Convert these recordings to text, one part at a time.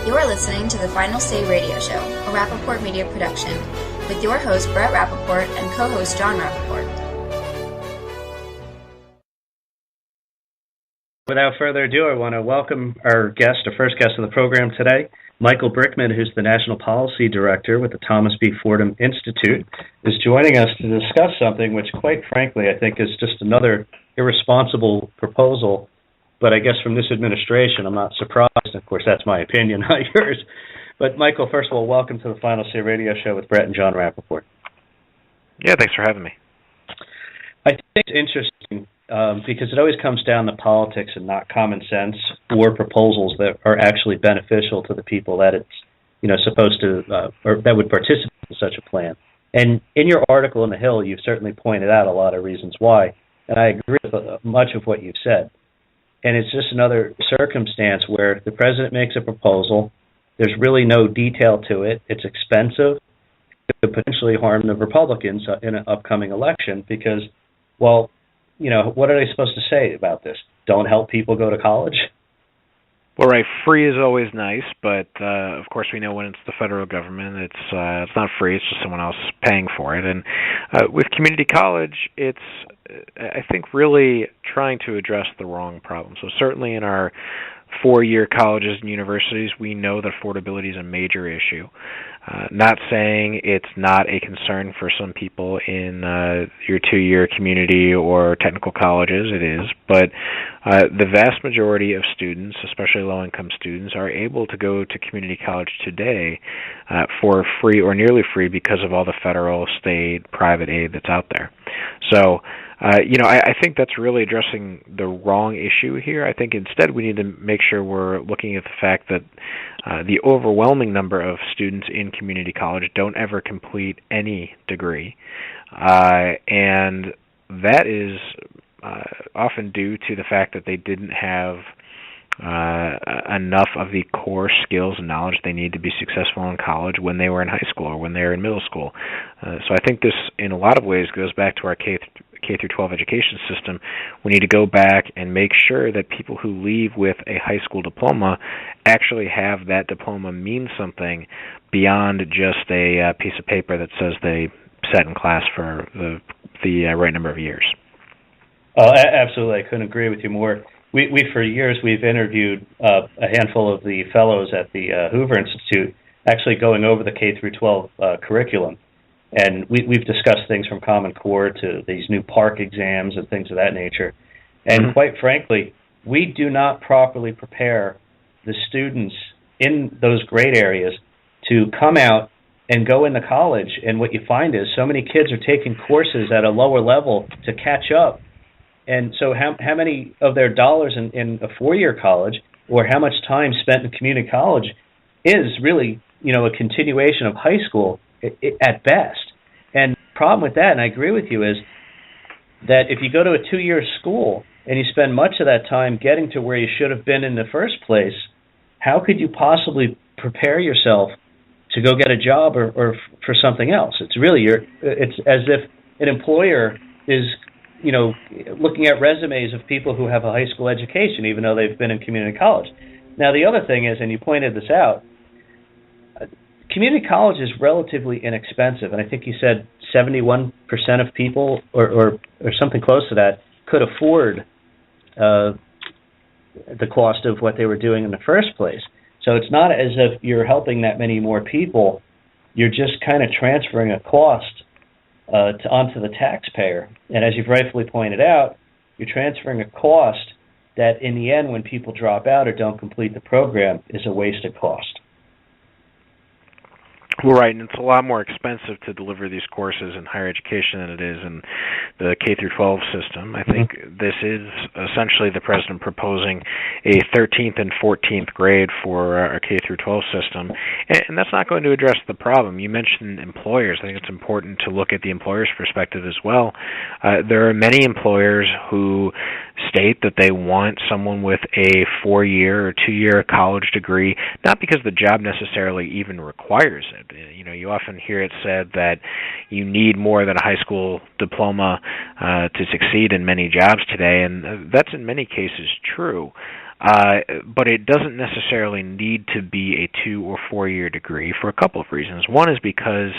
You're listening to the Final Say Radio Show, a Rappaport media production, with your host Brett Rappaport and co-host John Rappaport. Without further ado, I want to welcome our first guest of the program today, Michael Brickman, who's the National Policy Director with the Thomas B. Fordham Institute, is joining us to discuss something which, quite frankly, I think is just another irresponsible proposal. But I guess from this administration, I'm not surprised. Of course, that's my opinion, not yours. But, Michael, first of all, welcome to the Final Say Radio Show with Brett and John Rappaport. Yeah, thanks for having me. I think it's interesting because it always comes down to politics and not common sense or proposals that are actually beneficial to the people that it's supposed to or that would participate in such a plan. And in your article in The Hill, you've certainly pointed out a lot of reasons why, and I agree with much of what you've said. And it's just another circumstance where the president makes a proposal, there's really no detail to it, it's expensive, it could potentially harm the Republicans in an upcoming election because, well, what are they supposed to say about this? Don't help people go to college? Well, right, free is always nice, but of course we know when it's the federal government, it's not free, it's just someone else paying for it. And with community college, it's, I think, really trying to address the wrong problem. So certainly in our four-year colleges and universities, we know that affordability is a major issue. Not saying it's not a concern for some people in your two-year community or technical colleges, it is, but the vast majority of students, especially low-income students, are able to go to community college today for free or nearly free because of all the federal, state, private aid that's out there. So, I think that's really addressing the wrong issue here. I think instead we need to make sure we're looking at the fact that the overwhelming number of students in community college don't ever complete any degree. And that is often due to the fact that they didn't have enough of the core skills and knowledge they need to be successful in college when they were in high school or when they were in middle school. So I think this, in a lot of ways, goes back to our K through 12 education system. We need to go back and make sure that people who leave with a high school diploma actually have that diploma mean something beyond just a piece of paper that says they sat in class for the right number of years. Oh, absolutely. I couldn't agree with you more. We for years, we've interviewed a handful of the fellows at the Hoover Institute actually going over the K through 12 curriculum. And we've discussed things from Common Core to these new PARCC exams and things of that nature. And quite frankly, we do not properly prepare the students in those grade areas to come out and go into college. And what you find is so many kids are taking courses at a lower level to catch up. And so how many of their dollars in a four-year college or how much time spent in community college is really, a continuation of high school at best. And the problem with that, and I agree with you, is that if you go to a two-year school and you spend much of that time getting to where you should have been in the first place, how could you possibly prepare yourself to go get a job or for something else? It's really, it's as if an employer is looking at resumes of people who have a high school education, even though they've been in community college. Now, the other thing is, and you pointed this out, community college is relatively inexpensive, and I think you said 71% of people, or something close to that, could afford the cost of what they were doing in the first place. So it's not as if you're helping that many more people. You're just kind of transferring a cost onto the taxpayer. And as you've rightfully pointed out, you're transferring a cost that in the end, when people drop out or don't complete the program, is a wasted cost. Well, right, and it's a lot more expensive to deliver these courses in higher education than it is in the K through 12 system. I think this is essentially the president proposing a 13th and 14th grade for our K through 12 system, and that's not going to address the problem. You mentioned employers. I think it's important to look at the employer's perspective as well. There are many employers who state that they want someone with a 4-year or 2-year college degree, not because the job necessarily even requires it. You often hear it said that you need more than a high school diploma to succeed in many jobs today, and that's in many cases true. But it doesn't necessarily need to be a 2 or 4-year degree for a couple of reasons. One is because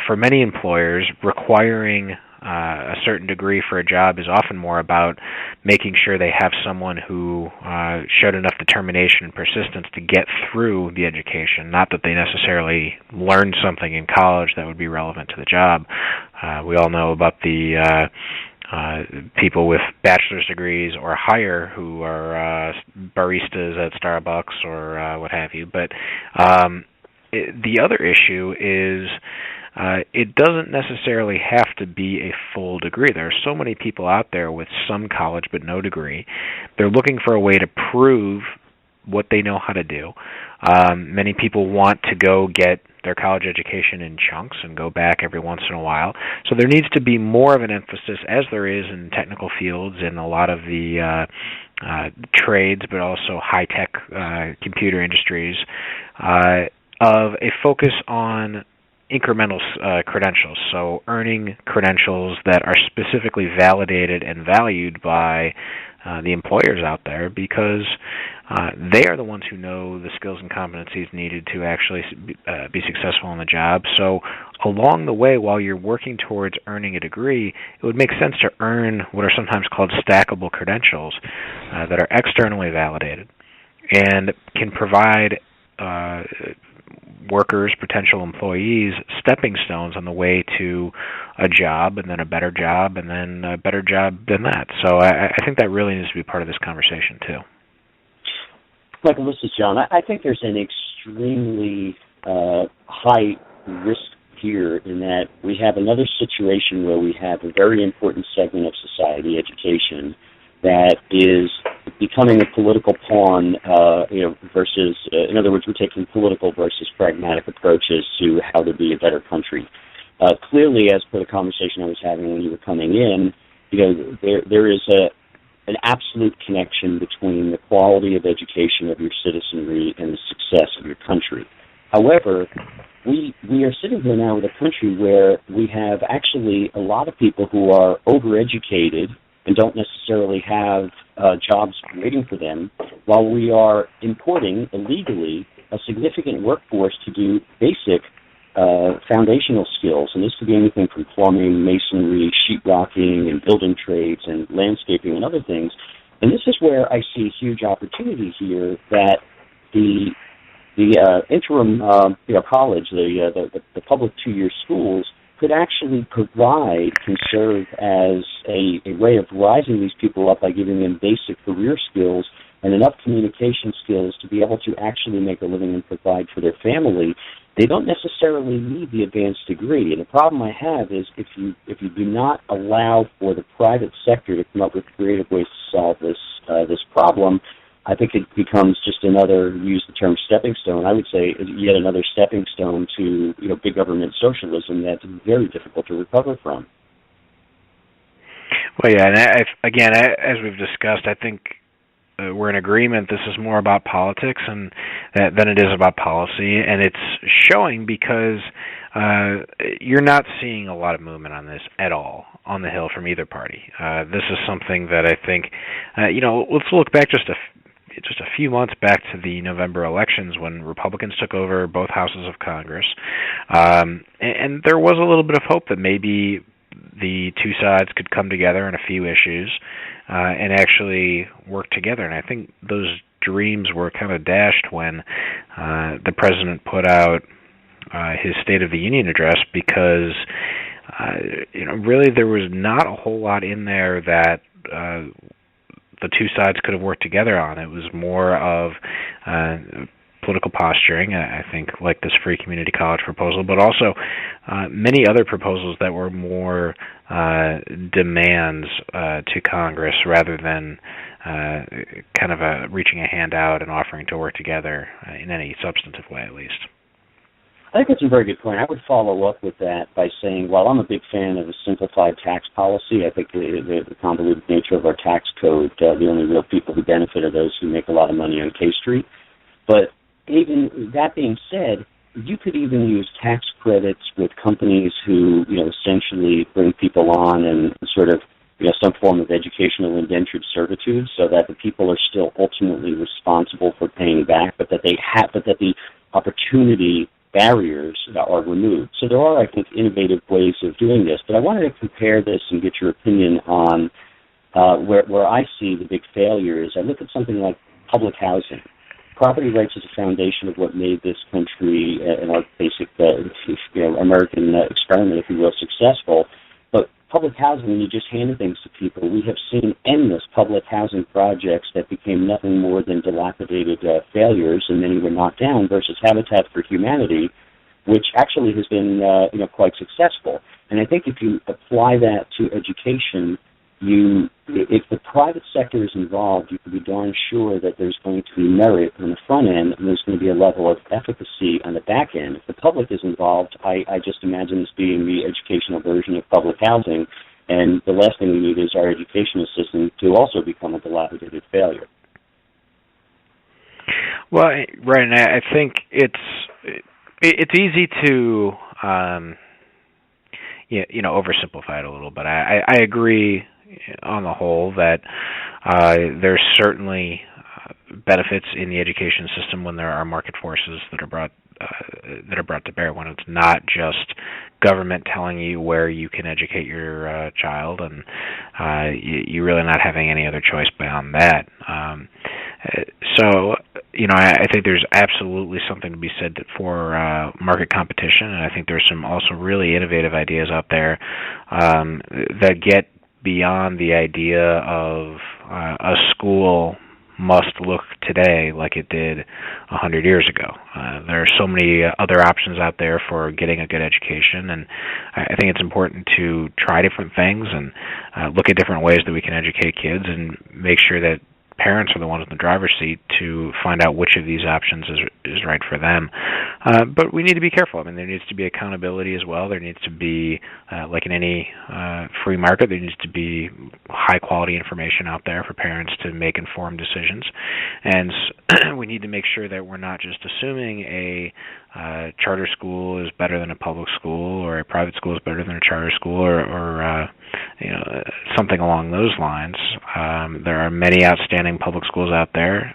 for many employers, requiring a certain degree for a job is often more about making sure they have someone who showed enough determination and persistence to get through the education, not that they necessarily learned something in college that would be relevant to the job. We all know about the people with bachelor's degrees or higher who are baristas at Starbucks or what have you. But the other issue is it doesn't necessarily have to be a full degree. There are so many people out there with some college but no degree. They're looking for a way to prove what they know how to do. Many people want to go get their college education in chunks and go back every once in a while. So there needs to be more of an emphasis, as there is in technical fields in a lot of the trades, but also high-tech computer industries, of a focus on incremental credentials, so earning credentials that are specifically validated and valued by the employers out there, because they are the ones who know the skills and competencies needed to actually be successful in the job. So along the way, while you're working towards earning a degree, it would make sense to earn what are sometimes called stackable credentials that are externally validated and can provide workers, potential employees, stepping stones on the way to a job, and then a better job, and then a better job than that. So I think that really needs to be part of this conversation too. Michael, this is John. I think there's an extremely high risk here in that we have another situation where we have a very important segment of society, education, that is becoming a political pawn, versus, in other words, we're taking political versus pragmatic approaches to how to be a better country. Clearly, as per the conversation I was having when you were coming in, there is an absolute connection between the quality of education of your citizenry and the success of your country. However, we are sitting here now with a country where we have actually a lot of people who are overeducated and don't necessarily have jobs waiting for them, while we are importing illegally a significant workforce to do basic foundational skills. And this could be anything from plumbing, masonry, sheetrocking, and building trades, and landscaping, and other things. And this is where I see huge opportunity here that the interim college, the public 2-year schools, could actually can serve as a way of rising these people up by giving them basic career skills and enough communication skills to be able to actually make a living and provide for their family. They don't necessarily need the advanced degree. And the problem I have is if you do not allow for the private sector to come up with creative ways to solve this problem, I think it becomes just another, use the term stepping stone, I would say yet another stepping stone to big government socialism that's very difficult to recover from. Well, yeah, and again, as we've discussed, I think we're in agreement this is more about politics than it is about policy, and it's showing because you're not seeing a lot of movement on this at all on the Hill from either party. This is something that I think, let's look back just a few months back to the November elections when Republicans took over both houses of Congress, and there was a little bit of hope that maybe the two sides could come together on a few issues and actually work together. And I think those dreams were kind of dashed when the president put out his State of the Union address, because really there was not a whole lot in there that the two sides could have worked together on. It was more of political posturing, I think, like this free community college proposal, but also many other proposals that were more demands to Congress rather than kind of reaching a hand out and offering to work together in any substantive way, at least. I think that's a very good point. I would follow up with that by saying, while I'm a big fan of a simplified tax policy, I think the convoluted nature of our tax code, the only real people who benefit are those who make a lot of money on K Street. But even that being said, you could even use tax credits with companies who, essentially bring people on and sort of, some form of educational indentured servitude, so that the people are still ultimately responsible for paying back, but that the opportunity barriers are removed. So there are, I think, innovative ways of doing this. But I wanted to compare this and get your opinion on where I see the big failures. I look at something like public housing. Property rights is a foundation of what made this country and our basic, American experiment, if you will, successful. But public housing, when you just hand things to people, we have seen endless public housing projects that became nothing more than dilapidated failures, and many were knocked down, versus Habitat for Humanity, which actually has been quite successful. And I think if you apply that to education, if the private sector is involved, you can be darn sure that there's going to be merit on the front end, and there's going to be a level of efficacy on the back end. If the public is involved, I just imagine this being the educational version of public housing, and the last thing we need is our educational system to also become a dilapidated failure. Well, right, and I think it's easy to oversimplify it a little bit. I agree on the whole that there's certainly benefits in the education system when there are market forces that are brought to bear, when it's not just government telling you where you can educate your child, and you're really not having any other choice beyond that. I think there's absolutely something to be said for market competition, and I think there's some also really innovative ideas out there that get beyond the idea of a school must look today like it did 100 years ago. There are so many other options out there for getting a good education, and I think it's important to try different things and look at different ways that we can educate kids, and make sure that parents are the ones in the driver's seat to find out which of these options is right for them. But we need to be careful. I mean, there needs to be accountability as well. There needs to be, like in any free market, there needs to be high-quality information out there for parents to make informed decisions. And we need to make sure that we're not just assuming a charter school is better than a public school, or a private school is better than a charter school, or something along those lines. There are many outstanding public schools out there.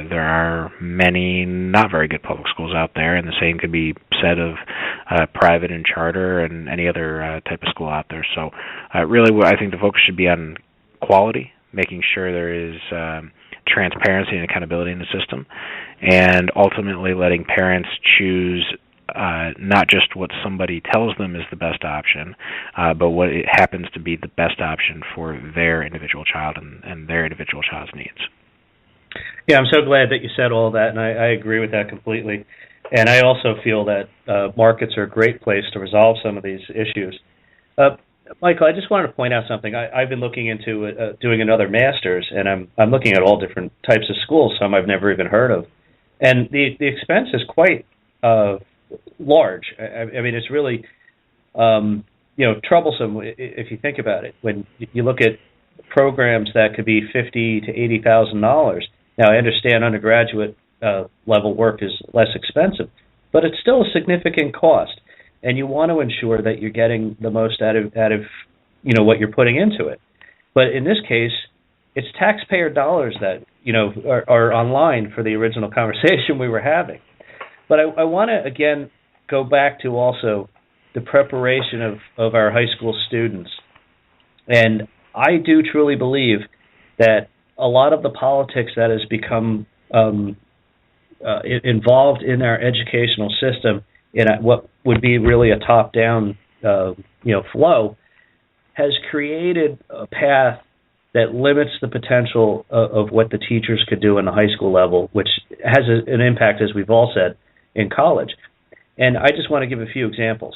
There are many not very good public schools out there, and the same could be said of private and charter and any other type of school out there. So really, I think the focus should be on quality, making sure there is transparency and accountability in the system, and ultimately letting parents choose not just what somebody tells them is the best option, but what it happens to be the best option for their individual child and their individual child's needs. Yeah, I'm so glad that you said all that, and I agree with that completely. And I also feel that markets are a great place to resolve some of these issues. Michael, I just wanted to point out something. I've been looking into doing another master's, and I'm looking at all different types of schools, some I've never even heard of. And the expense is quite large. I mean, it's really troublesome if you think about it. When you look at programs that could be $50,000 to $80,000. Now, I understand undergraduate level work is less expensive, but it's still a significant cost, and you want to ensure that you're getting the most out of what you're putting into it. But in this case, it's taxpayer dollars that are online for the original conversation we were having. But I want to again go back to also the preparation of our high school students, and I do truly believe that a lot of the politics that has become involved in our educational system in what would be really a top-down flow has created a path that limits the potential of what the teachers could do in the high school level, which has an impact, as we've all said, in college. And I just want to give a few examples.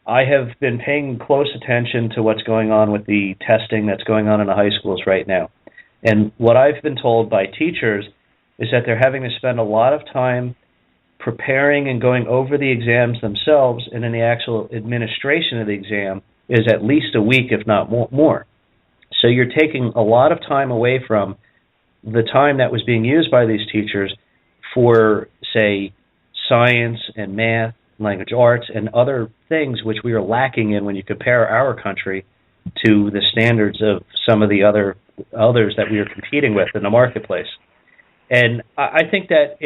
I have been paying close attention to what's going on with the testing that's going on in the high schools right now. And what I've been told by teachers is that they're having to spend a lot of time preparing and going over the exams themselves and then the actual administration of the exam is at least a week, if not more. So you're taking a lot of time away from the time that was being used by these teachers for, say, science and math, language arts, and other things which we are lacking in when you compare our country to the standards of some of the others that we are competing with in the marketplace. And I think that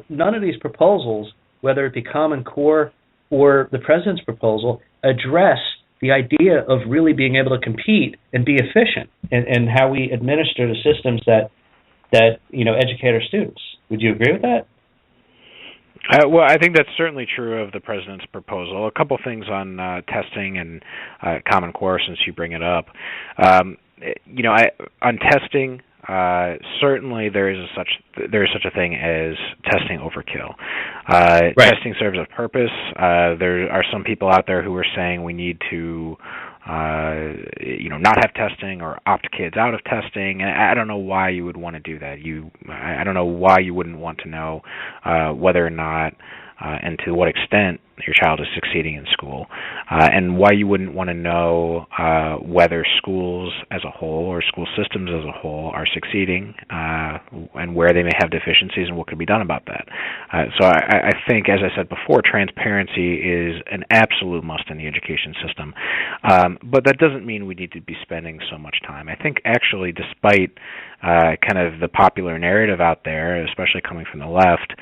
none of these proposals, whether it be Common Core or the President's proposal, address the idea of really being able to compete and be efficient in how we administer the systems that educate our students. Would you agree with that? Well, I think that's certainly true of the President's proposal. A couple things on testing and Common Core, since you bring it up. On testing, certainly there is such a thing as testing overkill. Right. Testing serves a purpose. There are some people out there who are saying we need to not have testing or opt kids out of testing. And I don't know why you would want to do that. I don't know why you wouldn't want to know whether or not and to what extent your child is succeeding in school, and why you wouldn't want to know whether schools as a whole or school systems as a whole are succeeding, and where they may have deficiencies and what could be done about that. So I think, as I said before, transparency is an absolute must in the education system, but that doesn't mean we need to be spending so much time. I think actually, despite kind of the popular narrative out there, especially coming from the left,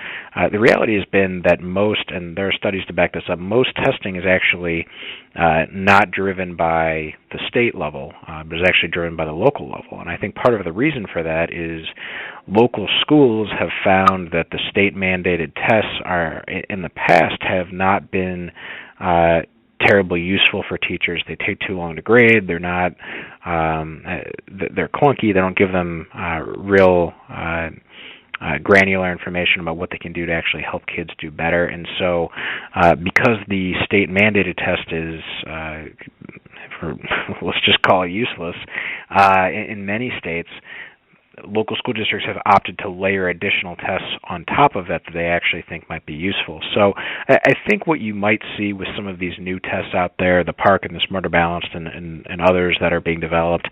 the reality has been that most, and there are studies to back this up, most testing is actually not driven by the state level, but is actually driven by the local level. And I think part of the reason for that is local schools have found that the state-mandated tests in the past have not been terribly useful for teachers. They take too long to grade. They're not. They're clunky. They don't give them real granular information about what they can do to actually help kids do better. And so, because the state-mandated test is, let's just call it useless, in many states, local school districts have opted to layer additional tests on top of that they actually think might be useful. So I think what you might see with some of these new tests out there, the PARCC and the Smarter Balanced and others that are being developed,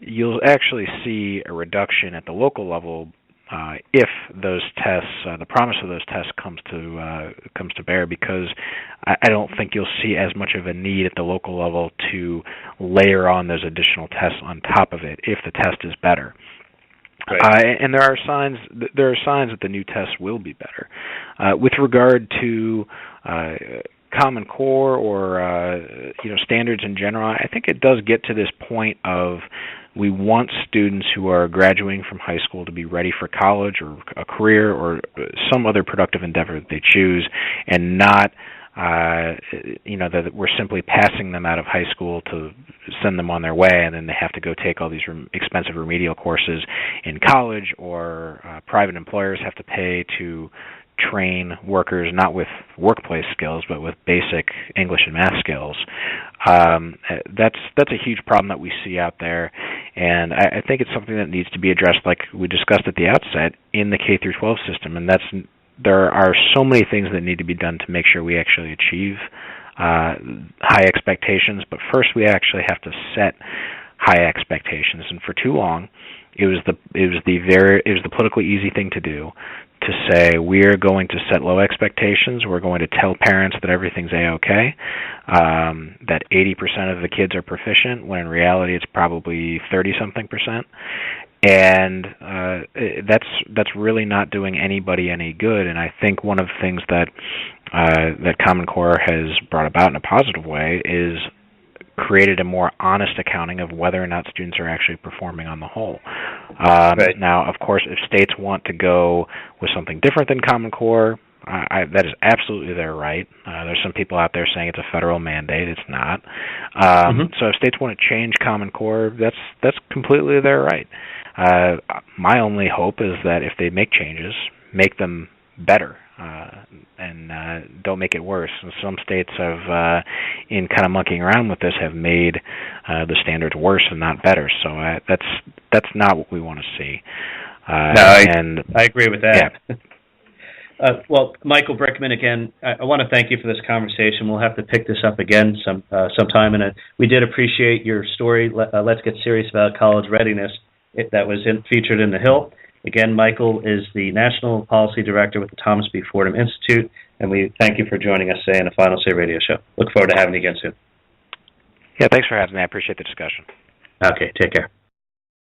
you'll actually see a reduction at the local level if those tests, the promise of those tests comes to bear, because I don't think you'll see as much of a need at the local level to layer on those additional tests on top of it if the test is better. Right. And there are signs that the new tests will be better. With regard to Common Core or standards in general, I think it does get to this point of we want students who are graduating from high school to be ready for college or a career or some other productive endeavor that they choose, and not that we're simply passing them out of high school to send them on their way, and then they have to go take all these expensive remedial courses in college, or private employers have to pay to train workers not with workplace skills but with basic English and math skills. That's a huge problem that we see out there, and I think it's something that needs to be addressed, like we discussed at the outset, in the K through 12 system. And there are so many things that need to be done to make sure we actually achieve high expectations. But first, we actually have to set high expectations. And for too long, it was the politically easy thing to do, to say we're going to set low expectations. We're going to tell parents that everything's A-okay, that 80% of the kids are proficient, when in reality it's probably 30-something%. And that's really not doing anybody any good. And I think one of the things that Common Core has brought about in a positive way is created a more honest accounting of whether or not students are actually performing on the whole. Right. Now, of course, if states want to go with something different than Common Core, that is absolutely their right. There's some people out there saying it's a federal mandate. It's not. So if states want to change Common Core, that's completely their right. My only hope is that if they make changes, make them better, and don't make it worse. And some states have, in kind of monkeying around with this, have made the standards worse and not better. So that's not what we want to see. I agree with that. Yeah. Well, Michael Brickman, again, I want to thank you for this conversation. We'll have to pick this up again sometime. And we did appreciate your story. Let's get serious about college readiness. That was featured in The Hill. Again, Michael is the National Policy Director with the Thomas B. Fordham Institute, and we thank you for joining us today on the Final Say Radio Show. Look forward to having you again soon. Yeah, thanks for having me. I appreciate the discussion. Okay, take care.